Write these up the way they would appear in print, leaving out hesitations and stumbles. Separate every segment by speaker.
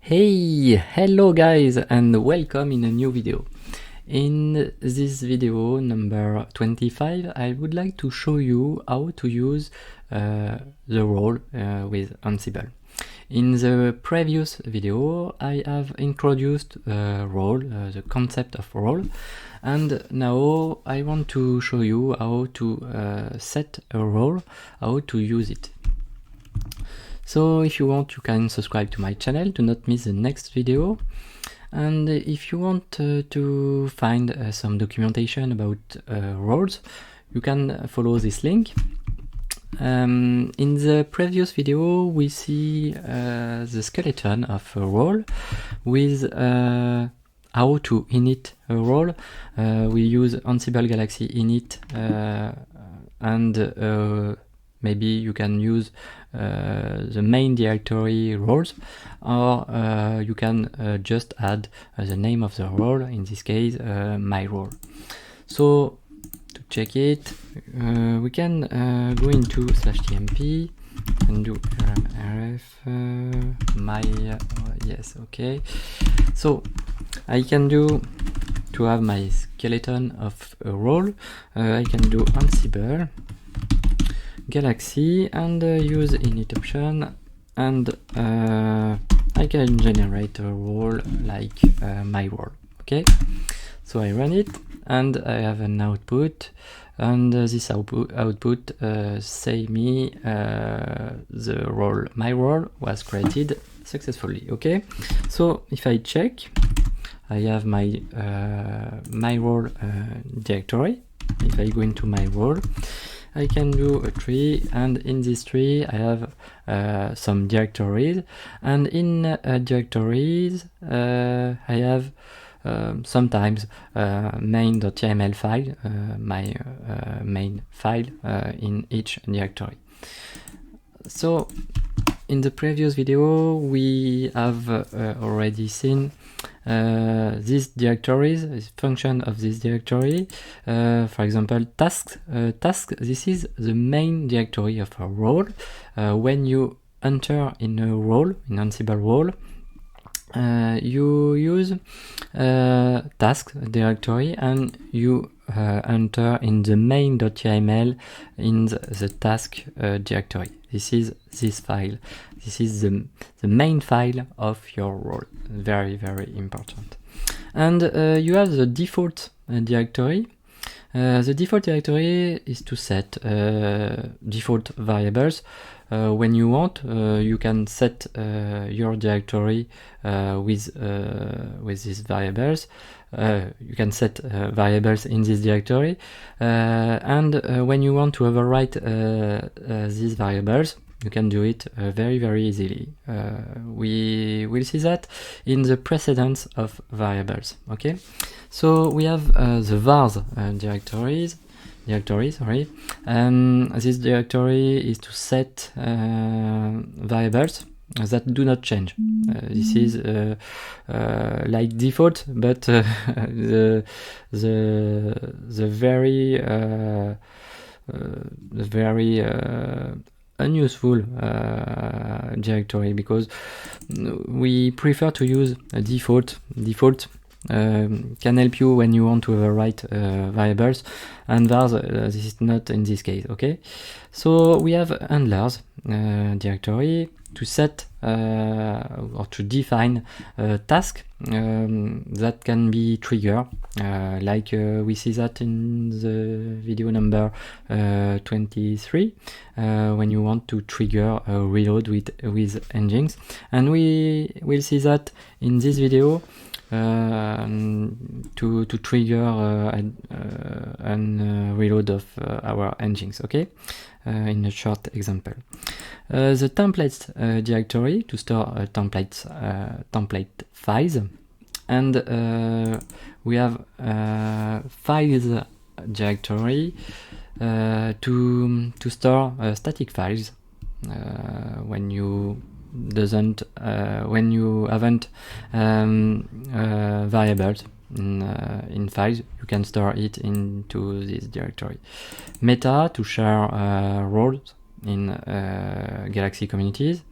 Speaker 1: Hey, hello guys and welcome in a new video. In this video number 25, I would like to show you how to use the role with Ansible. In the previous video, I have introduced role, the concept of role, and now I want to show you how to set a role, how to use it. So if you want, you can subscribe to my channel to not miss the next video. And if you want to find some documentation about roles, you can follow this link. In the previous video, we see the skeleton of a role with how to init a role. We use Ansible Galaxy init and maybe you can use the main directory roles, or you can just add the name of the role, in this case my role. So to check it, we can go into /tmp and do rf my yes, okay. So I can do, to have my skeleton of a role, I can do Ansible Galaxy and use init option, and I can generate a role like my role. Okay, so I run it and I have an output, and this output say me the role, my role, was created successfully. Okay, so if I check, I have my my role directory. If I go into my role, I can do a tree, and in this tree I have some directories, and in directories I have sometimes main.yml file, my main file in each directory. So in the previous video we have already seen these directories, this function of this directory. For example, tasks. This is the main directory of a role. When you enter in a role, in Ansible role, you use task directory, and you enter in the main.yml in the task directory. This is this file. This is the main file of your role. Very, very important. And you have the default directory. The default directory is to set default variables. When you want, you can set your directory with these variables. You can set variables in this directory, and when you want to overwrite these variables, you can do it very, very easily. We will see that in the precedence of variables. Okay, so we have the vars directory. This directory is to set variables that do not change. This is like default, but the very unuseful directory, because we prefer to use a default. Can help you when you want to overwrite variables, and vars, this is not in this case. Okay, so we have handlers directory to set or to define a task that can be triggered, like we see that in the video number 23, when you want to trigger a reload with engines, and we will see that in this video to trigger and reload of our engines. Okay, in a short example, the templates directory to store template files, and we have files directory to store static files when you haven't variables in files. You can store it into this directory. Meta to share roles in Galaxy communities.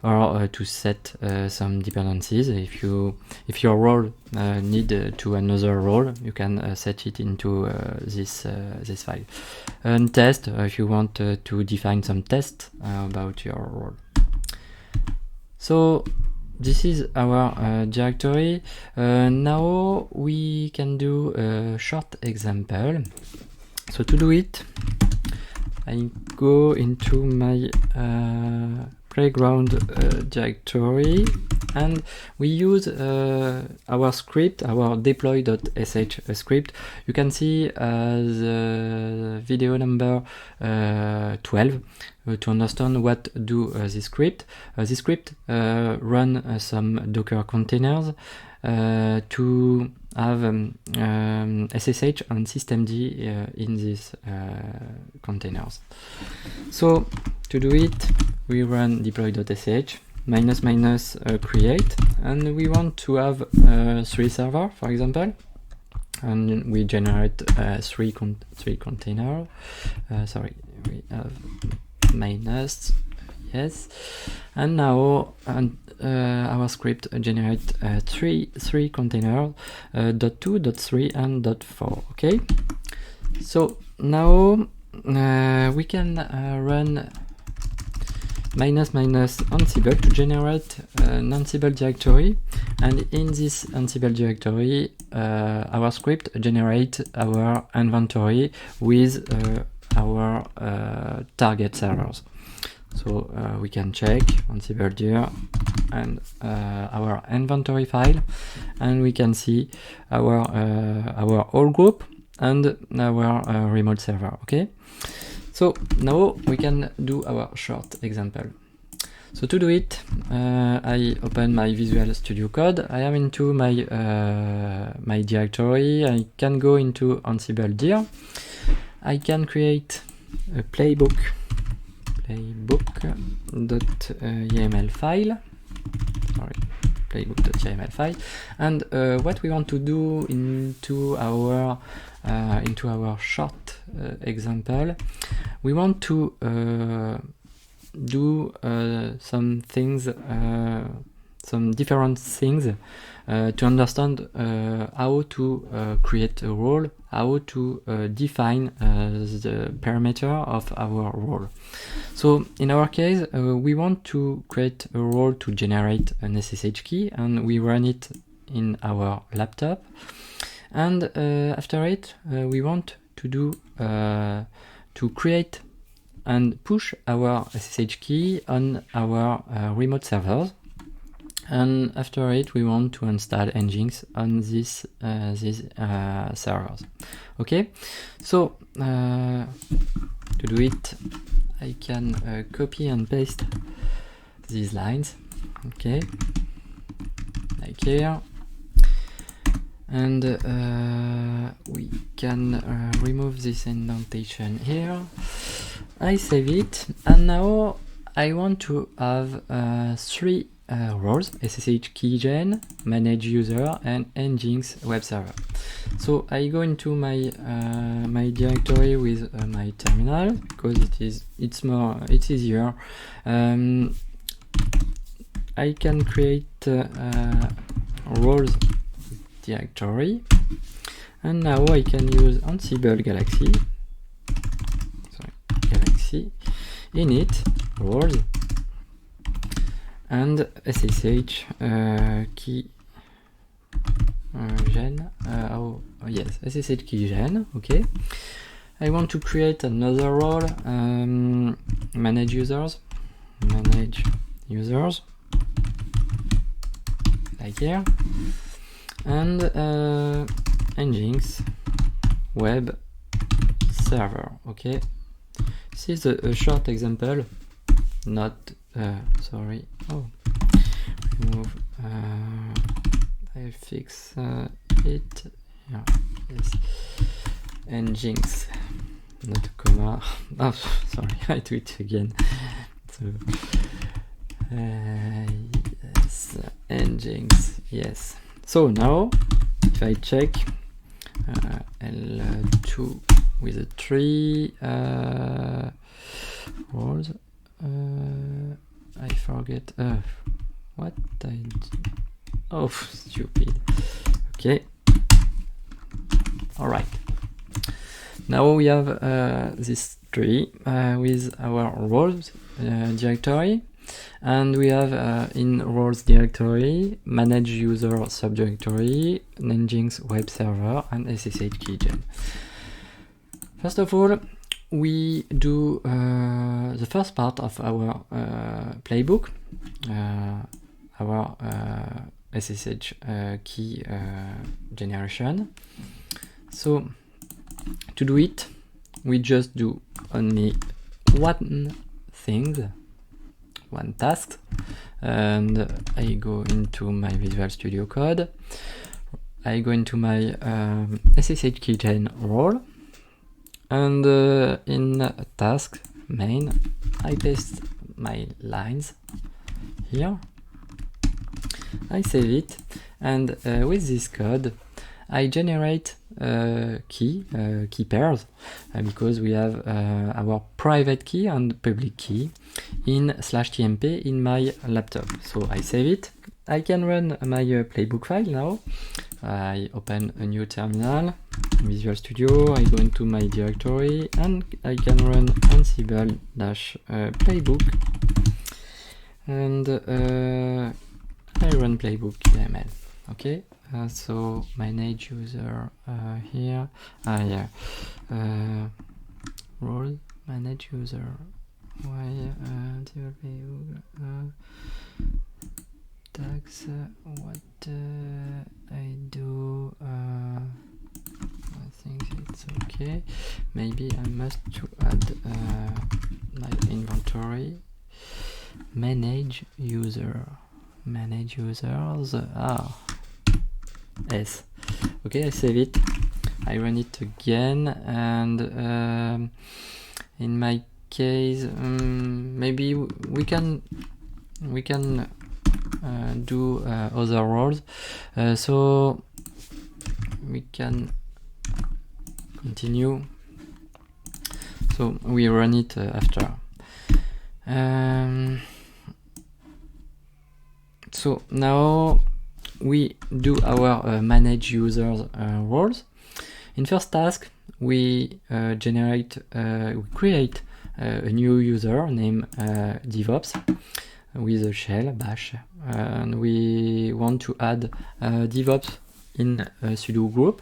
Speaker 1: or to set some dependencies. If your role need to another role, you can set it into this file. And test, if you want to define some tests about your role. So this is our directory. Now we can do a short example. So to do it, I go into my playground directory, and we use our script, our deploy.sh script. You can see the video number 12 to understand what do this script. This script run some Docker containers to have SSH and systemd in these containers. So to do it, we run deploy.sh --create, and we want to have 3 servers, for example, and we generate 3 containers. Sorry, we have minus, yes, and now our script generate 3 containers, .2, .3 and .4. Okay, so now we can run ---Ansible to generate an Ansible directory, and in this Ansible directory our script generate our inventory with our target servers. So we can check Ansible dir and our inventory file, and we can see our whole group and our remote server. Okay, so now we can do our short example. So to do it, I open my Visual Studio Code. I am into my my directory. I can go into Ansible dir. I can create a playbook.yml file. Sorry, playbook.yml file. And what we want to do into our short example, we want to do some things, some different things to understand how to create a role, how to define the parameter of our role. So in our case, we want to create a role to generate an SSH key, and we run it in our laptop. And after it, we want to do to create and push our SSH key on our remote servers. And after it, we want to install Nginx on these servers. Okay, so to do it, I can copy and paste these lines. Okay, like here, and we can remove this indentation here. I save it, and now I want to have 3 roles: SSH keygen, manage user, and Nginx web server. So I go into my my directory with my terminal, because it's easier. I can create roles directory, and now I can use Ansible Galaxy. Init roles and SSH key gen. Yes, SSH key gen. Okay, I want to create another role, manage users, like here, and Nginx web server. Okay, this is a short example, not sorry, remove, I fix it, yeah, yes, Nginx, not a comma, oh sorry, I do it again, so yes, Nginx, yes. So now if I check L2 with a 3 roles, I forgot forget. What I oh, stupid. Okay. All right. Now we have this tree with our roles directory, and we have in roles directory manage user subdirectory, Nginx web server, and SSH keygen. First of all, we do the first part of our playbook, our SSH key generation. So to do it, we just do only one thing, one task, and I go into my Visual Studio Code. I go into my SSH keygen role, and in task main, I paste my lines here. I save it, and with this code, I generate key pairs because we have our private key and public key in /tmp in my laptop. So I save it. I can run my playbook file now. I open a new terminal, Visual Studio, I go into my directory, and I can run Ansible -playbook, and I run playbook YAML. Okay, so manage user here, role manage user. Why tags? What I do? I think it's okay. Maybe I must to add my inventory. Manage user. Manage users. S. Okay, I save it. I run it again, and in my case, maybe we can do other roles. So we can continue. So we run it after. So now we do our manage users roles. In first task, we create a new user named devops with a shell bash, and we want to add devops in a sudo group,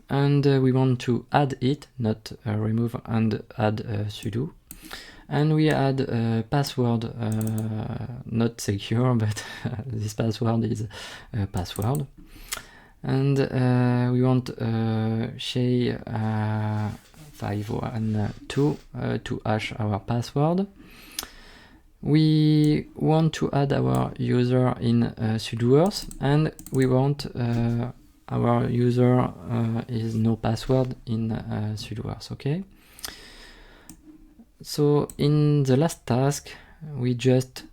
Speaker 1: and we want to add it, not remove and add sudo. And we add a password, not secure, but this password is a password. And we want SHA-512 to hash our password. We want to add our user in sudoers, and we want our user is no password in sudoers, okay? So in the last task, we just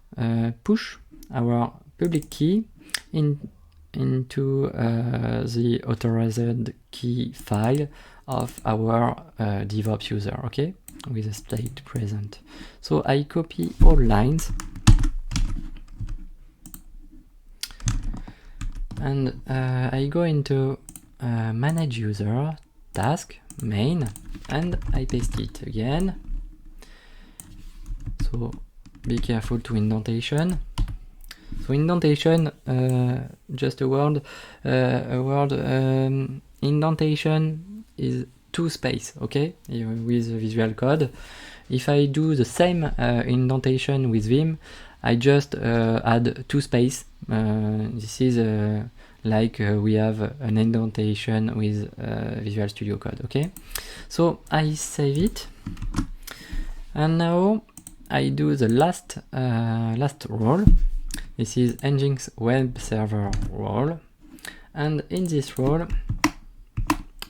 Speaker 1: push our public key into the authorized key file of our DevOps user, okay, with a state present. So I copy all lines, and I go into manage user, task, main, and I paste it again. So be careful to indentation. So indentation, just a word. Indentation is 2 space, okay, with Visual Code. If I do the same indentation with Vim, I just add 2 space. This is like we have an indentation with Visual Studio Code, okay. So I save it, and now I do the last role. This is Nginx web server role, and in this role,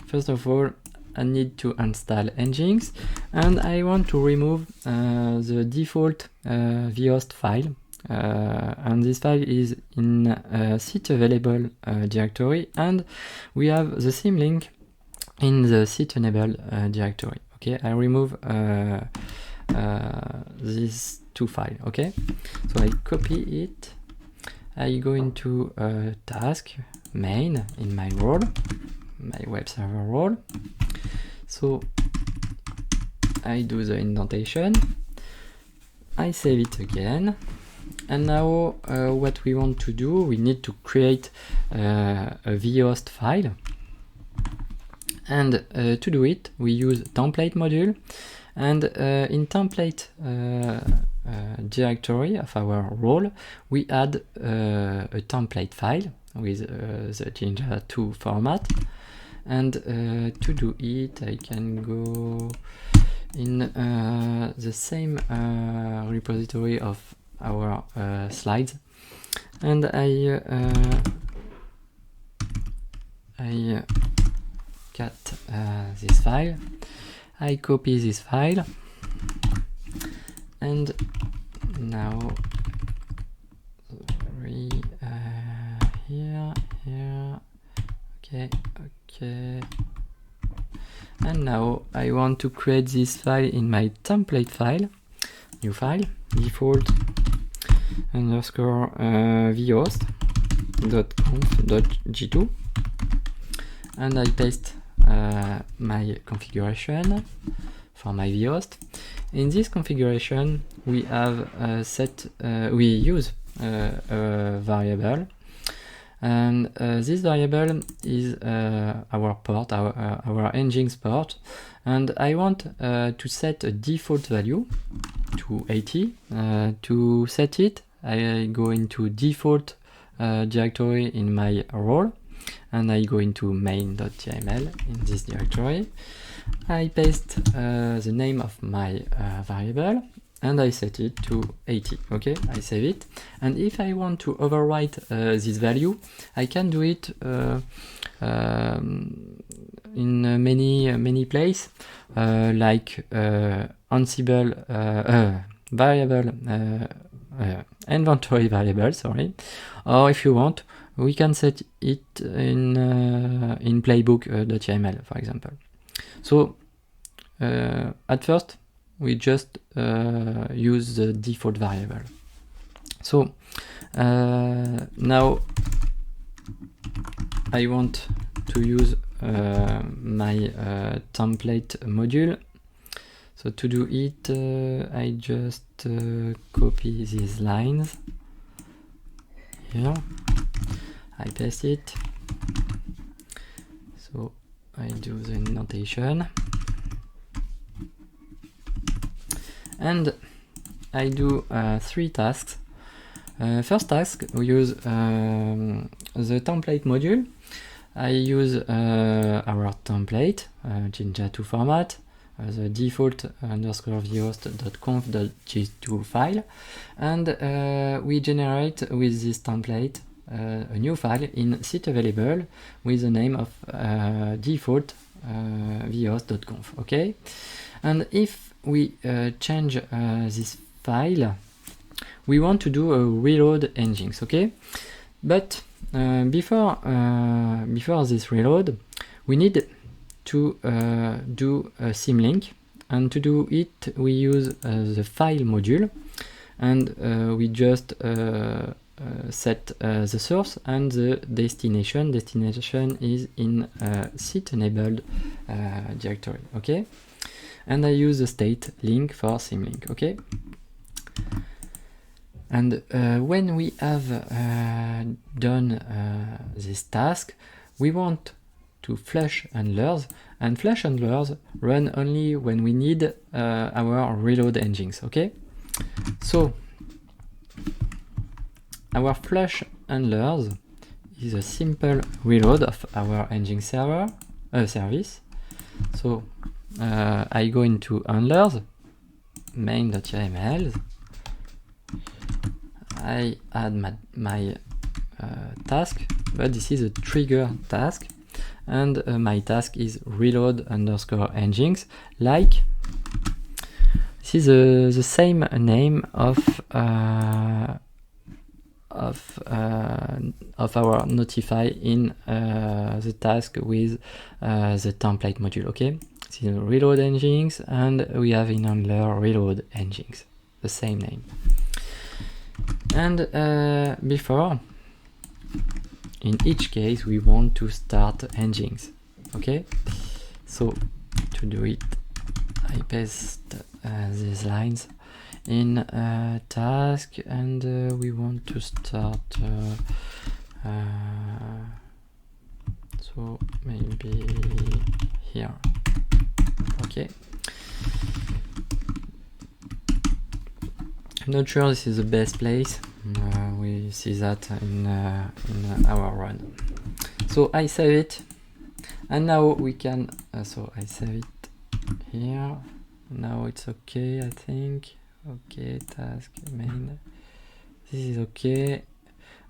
Speaker 1: first of all, I need to install Nginx, and I want to remove the default vhost file, and this file is in site available directory, and we have the same link in the site enable directory. Okay, I remove these two files. Okay, so I copy it. I go into task main in my role, my web server role. So I do the indentation. I save it again. And now what we want to do, we need to create a vhost file. And to do it, we use template module. And in template directory of our role, we add a template file with the Jinja 2 format. And to do it, I can go in the same repository of our slides, and I cut this file. I copy this file, and now here, okay, and now I want to create this file in my template file, new file, default underscore vhost.conf.g2, and I paste my configuration for my vhost. In this configuration, we have we use a variable, and this variable is our port, our Nginx port, and I want to set a default value to 80. To set it, I go into default directory in my role, and I go into main.yml in this directory. I paste the name of my variable, and I set it to 80. Okay, I save it. And if I want to overwrite this value, I can do it in many places, like Ansible variable, inventory variable, sorry. Or if you want, we can set it in playbook.yml, for example. So at first, we just use the default variable. So now I want to use my template module. So to do it, I just copy these lines here. I paste it. So I do the indentation. And I do 3 tasks. First task, we use the template module. I use our template, Jinja 2 format, the default underscore vhost.conf.g2 file, and we generate with this template a new file in set available with the name of default vhost.conf. Okay, and if we change this file, we want to do a reload Nginx. Okay, but before this reload, we need to do a symlink, and to do it we use the file module, and we just set the source and the destination. Destination is in set enabled directory. Okay, and I use the state link for symlink. Okay, and when we have done this task, we want to flush handlers, and flush handlers run only when we need our reload Nginx. Okay, so our flush handlers is a simple reload of our Nginx server service. So I go into handlers, main.yml. I add my task, but this is a trigger task, and my task is reload underscore Nginx. Like, this is the same name of our notify in the task with the template module. Okay, still reload engines, and we have in handler reload engines, the same name. And before, in each case, we want to start engines. Okay, so to do it, I paste these lines in task, and we want to start. So maybe here. Okay. I'm not sure this is the best place. We see that in our run. So I save it, and now we can. So I save it here. Now it's okay, I think. Okay, task main. This is okay.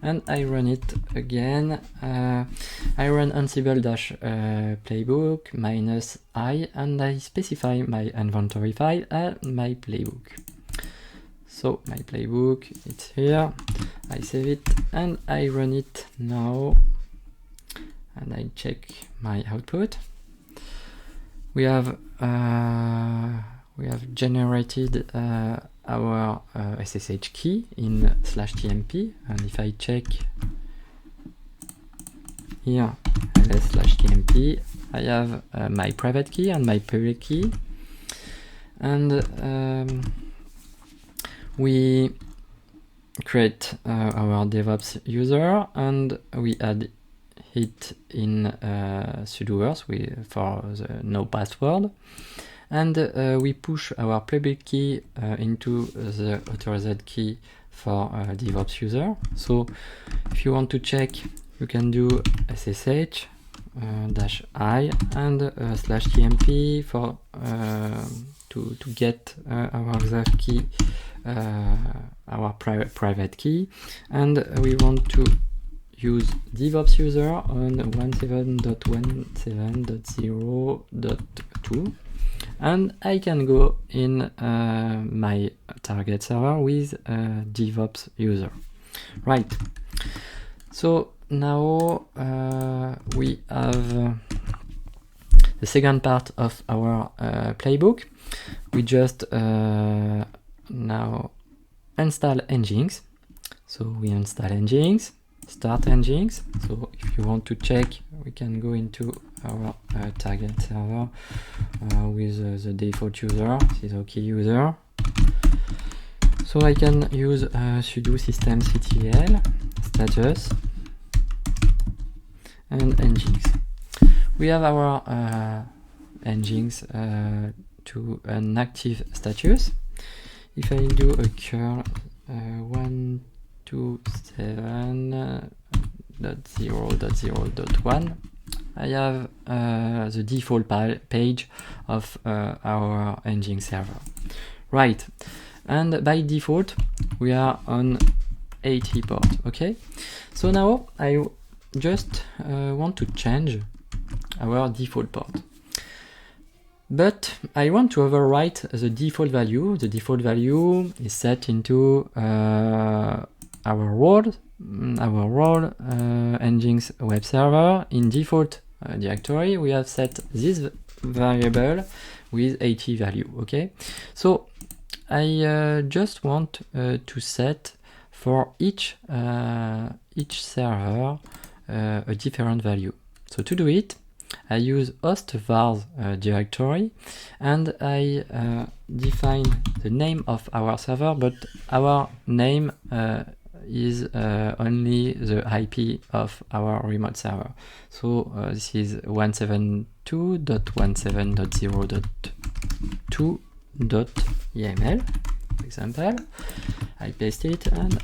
Speaker 1: And I run it again. I run Ansible -playbook -I, and I specify my inventory file as my playbook. So my playbook, it's here. I save it and I run it now. And I check my output. We have generated our SSH key in /tmp, and if I check here ls/tmp, I have my private key and my public key, and we create our DevOps user, and we add it in sudoers for the no password. And we push our public key into the authorized key for DevOps user. So if you want to check, you can do SSH -i and /tmp for to get our exact key, our private key, and we want to use DevOps user on 17.17.0.2. And I can go in my target server with DevOps user. Right. So now we have the second part of our playbook. We just now install engines. So we install engines, start engines. So if you want to check, we can go into our target server with the default user. This is OK user. So I can use sudo systemctl status and engines. We have our engines to an active status. If I do a curl 127.0.0.1, I have the default page of our engine server. Right, and by default we are on 80 port. Okay, so now I just want to change our default port, but I want to overwrite the default value. The default value is set into our role engines web server. In default directory, we have set this variable with 80 value. Okay, so I just want to set for each server a different value. So to do it, I use host vars directory, and I define the name of our server, but our name is only the IP of our remote server. So this is 172.170.0.2.yml, for example. I paste it, and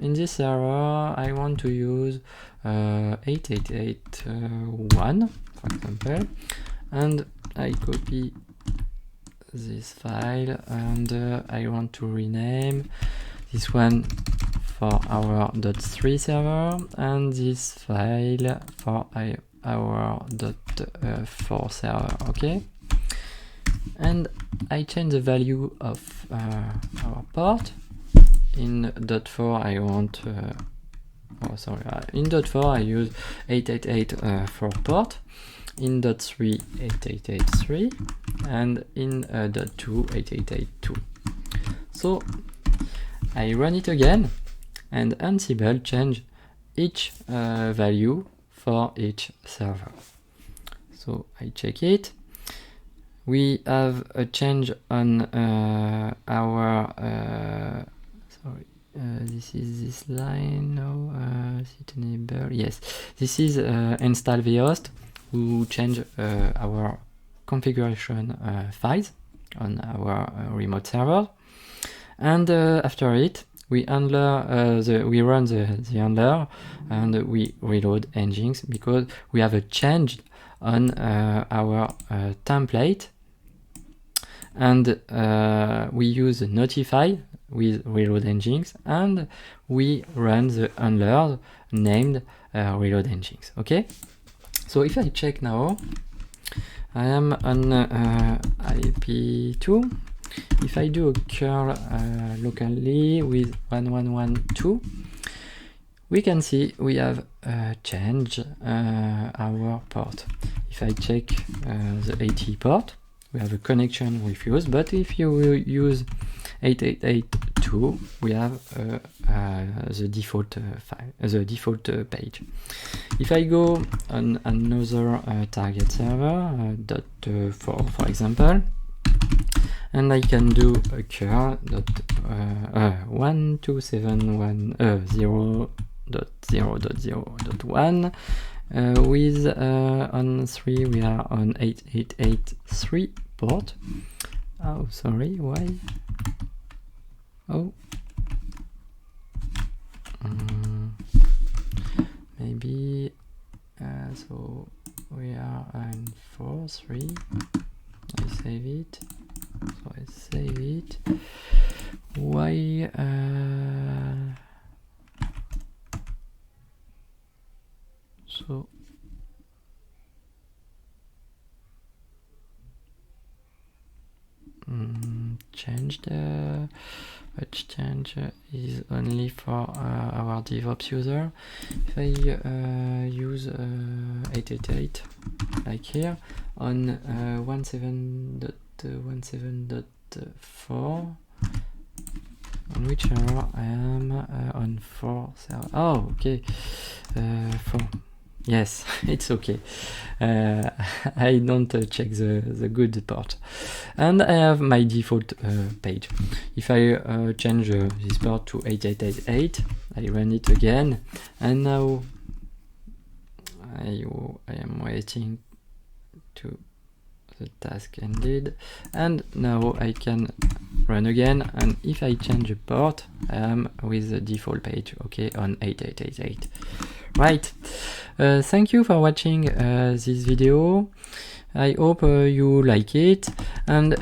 Speaker 1: in this server I want to use 8881, for example, and I copy this file, and I want to rename this one for our .3 server, and this file for our .4 server. Okay, and I change the value of our port. In .4 I want in .4 I use 888 for port, in .3 8883 and in .2 8882. So I run it again, and Ansible change each value for each server. So I check it. We have a change on our this is this line. No, set enable. Yes, this is install vhost who change our configuration files on our remote server, and after it we handler we run the handler and we reload engines because we have a change on our template, and we use notify with reload engines, and we run the handler named reload engines. Okay, so if I check now, I am on IP2. If I do a curl locally with 1112, we can see we have changed our port. If I check the 80 port, we have a connection refused, but if you use 8882, we have the default file, the default page. If I go on another target server, .4 for example, and I can do a curl 127.0.0.1 with on 3 we are on 8883 port. Oh, sorry, why? Oh, maybe so we are on 4.3. I save it. So I save it. Why? So change the which change is only for our DevOps user. If I use 888 like here on 17.17.4, on which server I am on 4 server. Oh, okay, 4. Yes, it's okay. I don't check the good port, and I have my default page. If I change this port to 8888, I run it again, and now I am waiting to the task ended, and now I can run again, and if I change the port, I am with the default page, okay, on 8888. Right, thank you for watching this video. I hope you like it, and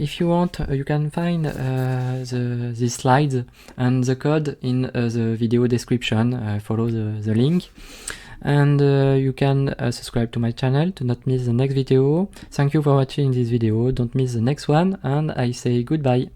Speaker 1: if you want, you can find the slides and the code in the video description. Follow the link, and you can subscribe to my channel to not miss the next video. Thank you for watching this video. Don't miss the next one, and I say goodbye.